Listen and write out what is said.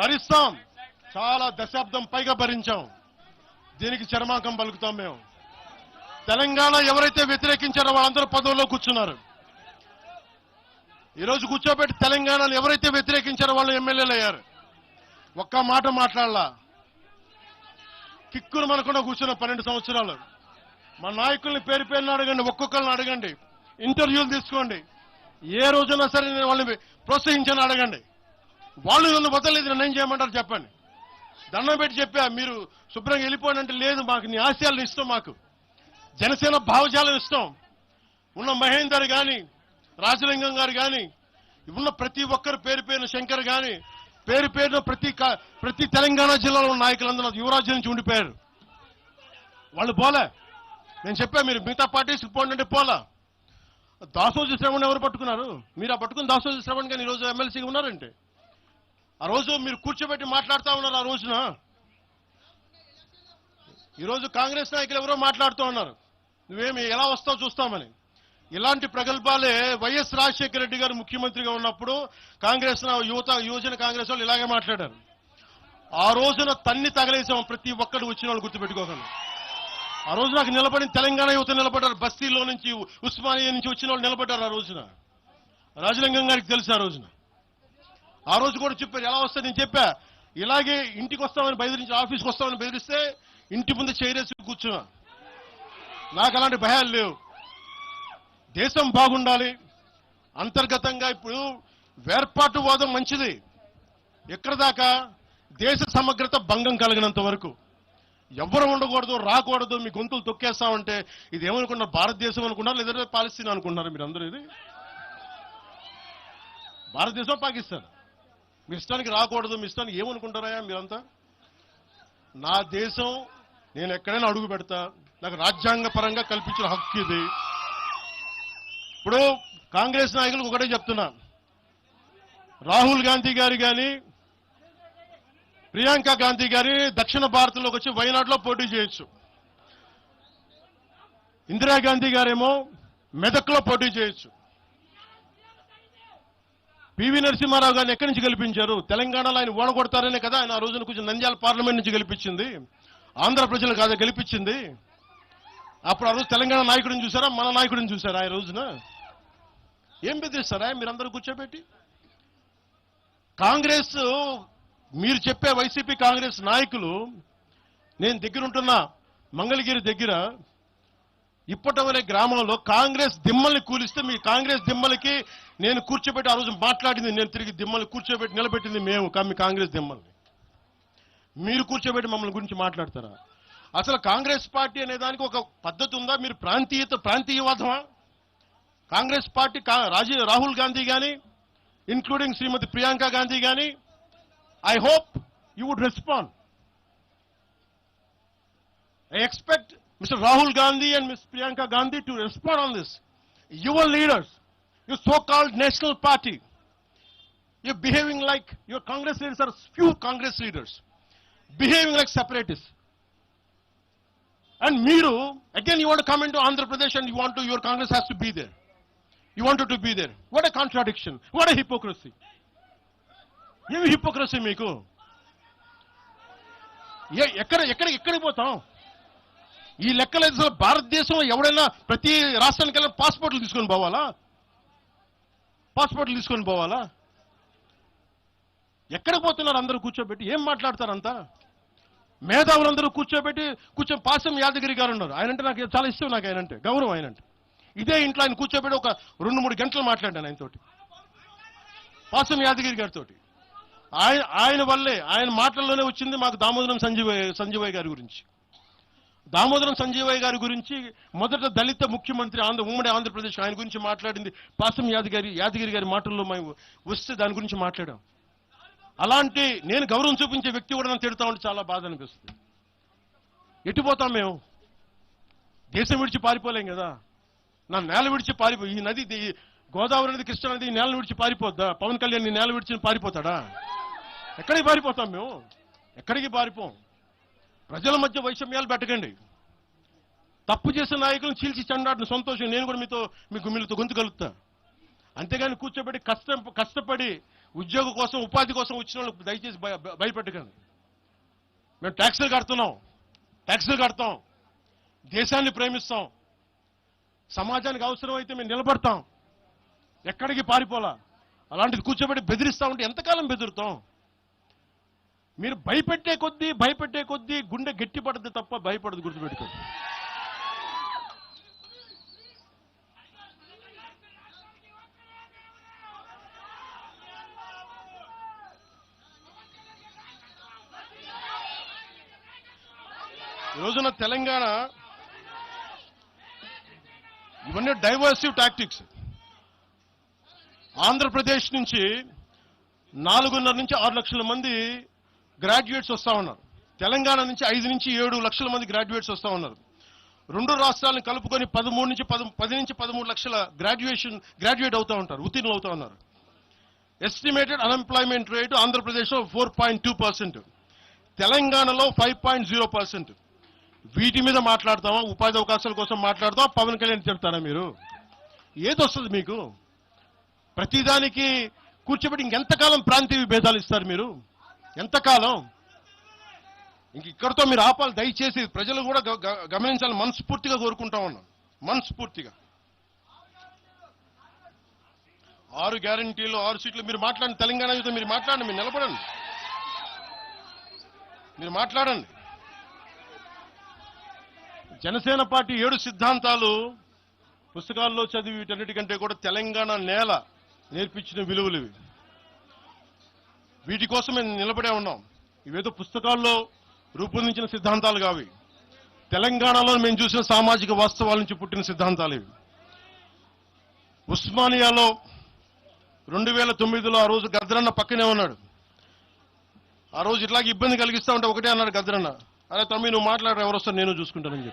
భరిస్తాం. చాలా దశాబ్దం పైగా భరించాం. దీనికి చరమాంకం పలుకుతాం మేము. తెలంగాణ ఎవరైతే వ్యతిరేకించారో వాళ్ళందరూ పదవుల్లో కూర్చున్నారు. ఈరోజు కూర్చోబెట్టి తెలంగాణను ఎవరైతే వ్యతిరేకించారో వాళ్ళు ఎమ్మెల్యేలు అయ్యారు. ఒక్క మాట మాట్లాడలా. కిక్కును మనకుండా కూర్చున్న 12 సంవత్సరాలు. మా నాయకుల్ని పేరు పేరున అడగండి, ఒక్కొక్కరిని అడగండి, ఇంటర్వ్యూలు తీసుకోండి. ఏ రోజున్నా సరే నేను వాళ్ళని ప్రోత్సహించని అడగండి. వాళ్ళు నన్ను వదలలేదు, నన్ను ఏం చేయమంటారు చెప్పండి. దండం పెట్టి చెప్పా, మీరు శుభ్రంగా వెళ్ళిపోండి అంటే లేదు, మాకు నీ ఆశయాలను ఇష్టం, మాకు జనసేన భావజాలం ఇష్టం. ఉన్న మహేందర్ కానీ, రాజలింగం గారు కానీ, ఉన్న ప్రతి ఒక్కరు పేరు పేరున, శంకర్ కానీ పేరు పేరున ప్రతి తెలంగాణ జిల్లాలో ఉన్న నాయకులందరూ యువరాజ్యం నుంచి ఉండిపోయారు. వాళ్ళు పోలే. నేను చెప్పా, మీరు మిగతా పార్టీస్ పోండి అంటే పోలా. దాసోజు శ్రవణ్ ఎవరు పట్టుకున్నారు? మీరు ఆ పట్టుకుని దాసోజు శ్రవణ్ కానీ ఈరోజు ఎమ్మెల్సీగా ఉన్నారంటే, ఆ రోజు మీరు కూర్చోబెట్టి మాట్లాడుతూ ఉన్నారు. ఆ రోజున ఈరోజు కాంగ్రెస్ నాయకులు ఎవరో మాట్లాడుతూ ఉన్నారు, నువ్వేమి ఎలా వస్తావు చూస్తామని. ఇలాంటి ప్రగల్భాలే వైఎస్ రాజశేఖర రెడ్డి గారు ముఖ్యమంత్రిగా ఉన్నప్పుడు కాంగ్రెస్ యువజన కాంగ్రెస్ వాళ్ళు ఇలాగే మాట్లాడారు. ఆ రోజున తన్ని తగలేసాం ప్రతి ఒక్కరు వచ్చిన వాళ్ళు, గుర్తుపెట్టుకోకండి. ఆ రోజు నాకు నిలబడిన తెలంగాణ యువత నిలబడ్డారు. బస్తీలో నుంచి, ఉస్మానియా నుంచి వచ్చిన వాళ్ళు నిలబడ్డారు. ఆ రోజున రాజలింగం గారికి తెలుసు. ఆ రోజు కూడా చెప్పారు ఎలా వస్తుంది. నేను చెప్పా, ఇలాగే ఇంటికి వస్తామని బెదిరించి, ఆఫీస్కి వస్తామని బెదిరిస్తే ఇంటి ముందు చేరేసి కూర్చున్నా. నాకు అలాంటి భయాలు లేవు. దేశం బాగుండాలి. అంతర్గతంగా ఇప్పుడు వేర్పాటువాదం మంచిది. ఎక్కడ దాకా? దేశ సమగ్రత భంగం కలిగినంత వరకు. ఎవరు ఉండకూడదు, రాకూడదు, మీ గొంతులు తొక్కేస్తామంటే ఇది ఏమనుకున్నారు? భారతదేశం అనుకున్నారు, లేదా పాలస్తీనా అనుకుంటున్నారు? మీరు అందరూ ఇది భారతదేశం, పాకిస్తాన్. మీ ఇష్టానికి రాకూడదు, మీ ఇష్టానికి ఏమనుకుంటారా మీరంతా? నా దేశం, నేను ఎక్కడైనా అడుగు పెడతా. నాకు రాజ్యాంగ పరంగా కల్పించిన హక్కు ఇది. ఇప్పుడు కాంగ్రెస్ నాయకులకు ఒకటే చెప్తున్నా, రాహుల్ గాంధీ గారు కానీ, ప్రియాంక గాంధీ గారి దక్షిణ భారత్లోకి వచ్చి వైనాడులో పోటీ చేయొచ్చు. ఇందిరాగాంధీ గారేమో మెదక్లో పోటీ చేయొచ్చు. పివి నరసింహారావు గారిని ఎక్కడి నుంచి గెలిపించారు? తెలంగాణలో ఆయన ఓడగొడతారనే కదా ఆయన ఆ రోజున కొంచెం నంద్యాల పార్లమెంట్ నుంచి గెలిపించింది. ఆంధ్ర ప్రజలు కాదా గెలిపించింది? అప్పుడు ఆ రోజు తెలంగాణ నాయకుడిని చూసారా, మన నాయకుడిని చూసారా? ఆ రోజున ఏం బెదిరిస్తారా మీరందరూ కూర్చోబెట్టి? కాంగ్రెస్, మీరు చెప్పే వైసీపీ కాంగ్రెస్ నాయకులు, నేను దగ్గరుంటున్న మంగళగిరి దగ్గర ఇప్పటవలే గ్రామంలో కాంగ్రెస్ దిమ్మల్ని కూలిస్తే, మీ కాంగ్రెస్ దిమ్మలకి నేను కూర్చోబెట్టి ఆ రోజు మాట్లాడింది, నేను తిరిగి దిమ్మల్ని కూర్చోబెట్టి నిలబెట్టింది మేము, మీ కాంగ్రెస్ దిమ్మల్ని. మీరు కూర్చోబెట్టి మమ్మల్ని గురించి మాట్లాడతారా? అసలు కాంగ్రెస్ పార్టీ అనే దానికి ఒక పద్ధతి ఉందా? మీరు ప్రాంతీయవాదమా? కాంగ్రెస్ పార్టీ రాహుల్ గాంధీ కానీ, ఇంక్లూడింగ్ శ్రీమతి ప్రియాంక గాంధీ కానీ, I hope you would respond. I expect Mr. Rahul Gandhi and Ms. Priyanka Gandhi to respond on this. Your leaders, your so-called national party, you're behaving like, your Congress leaders are few Congress leaders, behaving like separatists. And Meeru, again you want to come into Andhra Pradesh and your Congress has to be there. You wanted to be there. What a contradiction. What a hypocrisy. Em hypocrisy meeku? ఎక్కడికి పోతాం? ఈ లెక్కలు భారతదేశంలో ఎవడైనా ప్రతి రాష్ట్రానికి వెళ్ళిన పాస్పోర్ట్లు తీసుకొని పోవాలా? ఎక్కడికి పోతున్నారు అందరూ కూర్చోబెట్టి? ఏం మాట్లాడతారంతా? మేధావులందరూ కూర్చోబెట్టి పాసం యాదగిరి గారు ఉన్నారు. ఆయనంటే నాకు చాలా ఇష్టం, నాకు ఆయనంటే గౌరవం. ఆయనంటే ఇదే ఇంట్లో ఆయన కూర్చోబెట్టి ఒక 2-3 గంటలు మాట్లాడాను ఆయనతోటి, పాసం యాదగిరి గారితో. ఆయన వల్లే, ఆయన మాటల్లోనే వచ్చింది మాకు దామోదరం సంజీవయ్య గారి గురించి. దామోదరం సంజీవయ్య గారి గురించి మొదట దళిత ముఖ్యమంత్రి ఉమ్మడి ఆంధ్రప్రదేశ్, ఆయన గురించి మాట్లాడింది పాసం యాదగిరి గారి మాటల్లో మేము వస్తే దాని గురించి మాట్లాడాం. అలాంటి నేను గౌరవం చూపించే వ్యక్తి కూడా నన్ను తిడతా ఉంటే చాలా బాధ అనిపిస్తుంది. ఎటుపోతాం మేము? దేశం విడిచి పారిపోలేం కదా. నా నేల విడిచి ఈ నది, గోదావరి నది, కృష్ణా నది నేల విడిచి పారిపోద్దా? పవన్ కళ్యాణ్ నీ నేల విడిచి పారిపోతాడా? ఎక్కడికి పారిపోతాం మేము? ఎక్కడికి పారిపోం. ప్రజల మధ్య వైషమ్యాలు పెట్టకండి. తప్పు చేసిన నాయకులను చీల్చి చెండాడిన సంతోషం. నేను కూడా మీతో గొంతు కలుపుతా. అంతేగాని కూర్చోబెట్టి కష్టపడి ఉద్యోగం కోసం ఉపాధి కోసం వచ్చిన వాళ్ళకి దయచేసి భయపెట్టకండి. మేము ట్యాక్సులు కడతాం, దేశాన్ని ప్రేమిస్తాం, సమాజానికి అవసరమైతే మేము నిలబడతాం, ఎక్కడికి పారిపోలా. అలాంటిది కూర్చోబెట్టి బెదిరిస్తా ఉంటే ఎంతకాలం బెదురుతాం? మీరు భయపెట్టే కొద్దీ గుండె గట్టి పడద్దు తప్ప భయపడదు, గుర్తుపెట్టుకోండి. ఈ రోజున తెలంగాణ ఇవన్నీ డైవర్సివ్ టాక్టిక్స్. ఆంధ్రప్రదేశ్ నుంచి 4.5 నుంచి 6 లక్షల మంది గ్రాడ్యుయేట్స్ వస్తా ఉన్నారు. తెలంగాణ నుంచి 5 నుంచి 7 లక్షల మంది గ్రాడ్యుయేట్స్ వస్తా ఉన్నారు. రెండు రాష్ట్రాలను కలుపుకొని 10 నుంచి 13 లక్షల గ్రాడ్యుయేట్ అవుతా ఉంటారు, ఉత్తీర్ణులు అవుతా ఉన్నారు. ఎస్టిమేటెడ్ అన్ఎంప్లాయ్మెంట్ రేటు ఆంధ్రప్రదేశ్లో 4.2%, తెలంగాణలో 5.0%. వీటి మీద మాట్లాడతామా? ఉపాధి అవకాశాల కోసం మాట్లాడతామా? పవన్ కళ్యాణ్ చెప్తారా? మీరు ఏది వస్తుంది మీకు? ప్రతిదానికి కూర్చోబెట్టి ఇంకెంతకాలం ప్రాంతీయ విభేదాలు ఇస్తారు మీరు? ఎంతకాలం? ఇక్కడితో మీరు ఆపాలి దయచేసి. ప్రజలు కూడా గమనించాలని మనస్ఫూర్తిగా కోరుకుంటా ఉన్నాం, మనస్ఫూర్తిగా. 6 గ్యారంటీలు 6 సీట్లు మీరు మాట్లాడండి. తెలంగాణ యుద్ధం మీరు మాట్లాడండి, మీరు నిలబడండి, మీరు మాట్లాడండి. జనసేన పార్టీ 7 సిద్ధాంతాలు పుస్తకాల్లో చదివి వీటన్నిటికంటే కూడా తెలంగాణ నేల నేర్పించిన విలువలు ఇవి. వీటి కోసం మేము నిలబడే ఉన్నాం. ఇవేదో పుస్తకాల్లో రూపొందించిన సిద్ధాంతాలు కావి. తెలంగాణలో మేము చూసిన సామాజిక వాస్తవాల నుంచి పుట్టిన సిద్ధాంతాలు ఇవి. ఉస్మానియాలో 2009లో ఆ రోజు గద్దరన్న పక్కనే ఉన్నాడు. ఆ రోజు ఇట్లాగే ఇబ్బంది కలిగిస్తా ఉంటే ఒకటే అన్నాడు గద్దరన్న, అరే తమ్మి నువ్వు మాట్లాడరా, ఎవరు వస్తారు నేను చూసుకుంటానని చెప్పి.